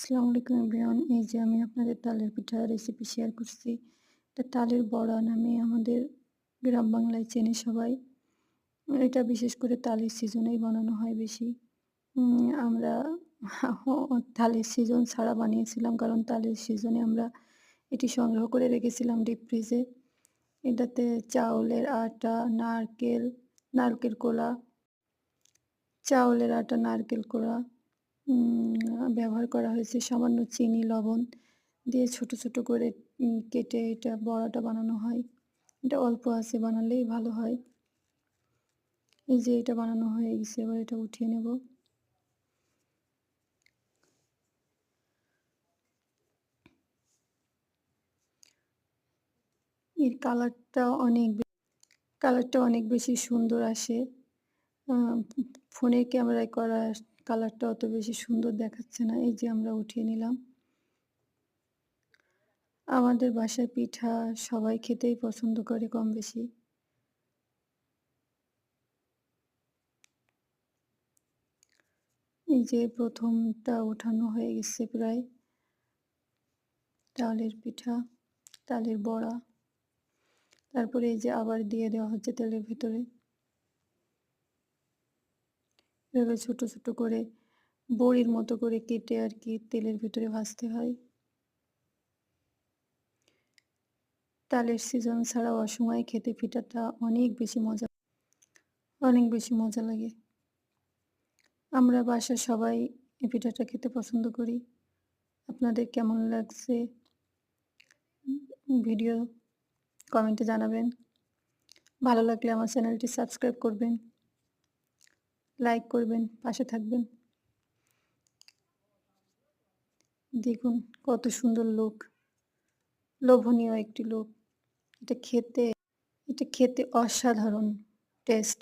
আসসালামু আলাইকুম এভরিওয়ান। এই যে আমি আপনাদের তালের পিঠার রেসিপি শেয়ার করছি। এটা তালের বড়া নামে আমাদের গ্রাম বাংলায় চেনে সবাই। এটা বিশেষ করে তালের সিজনেই বানানো হয় বেশি। আমরা তালের সিজন ছাড়া বানিয়েছিলাম কারণ তালের সিজনে আমরা এটি সংগ্রহ করে রেখেছিলাম ডিপ ফ্রিজে। এটাতে চাউলের আটা, নারকেল কোলা, চাউলের আটা, নারকেল কোড়া ব্যবহার করা হয়েছে। সামান্য চিনি, লবণ দিয়ে ছোট, ছোট করে কেটে এটা বড়াটা বানানো হয়। এটা অল্প আঁচে বানালেই ভালো হয়। এই যে এটা বানানো হয়ে গেছে, এবার এটা উঠিয়ে নেব। এর কালারটা অনেক বেশি সুন্দর আসে। আ ফোনের ক্যামেরায় করা কালারটা অত বেশি সুন্দর দেখাচ্ছে না। এই যে আমরা উঠিয়ে নিলাম। আমাদের বাসায় পিঠা সবাই খেতেই পছন্দ করে কম বেশি। এই যে ১ম টা ওঠানো হয়ে গেছে প্রায়। তালের পিঠা, তালের বড়া। তারপরে এই যে আবার দিয়ে দেওয়া হচ্ছে তেলের ভেতরে। এভাবে ছোট, ছোট করে বড়ির মতো করে কেটে আরকি তেলের ভেতরে ভাজতে হয়। তালের সিজন ছাড়াও অসময়ে খেতে পিঠাটা অনেক বেশি মজা লাগে। আমরা বাসার সবাই এই পিঠাটা খেতে পছন্দ করি। আপনাদের কেমন লাগছে ভিডিও কমেন্টে জানাবেন। ভালো লাগলে আমার চ্যানেলটি সাবস্ক্রাইব করবেন, লাইক করবেন, পাশে থাকবেন। দেখুন কত সুন্দর লোক, লোভনীয় একটি লোক। এটা খেতে এটা খেতে অসাধারণ টেস্ট।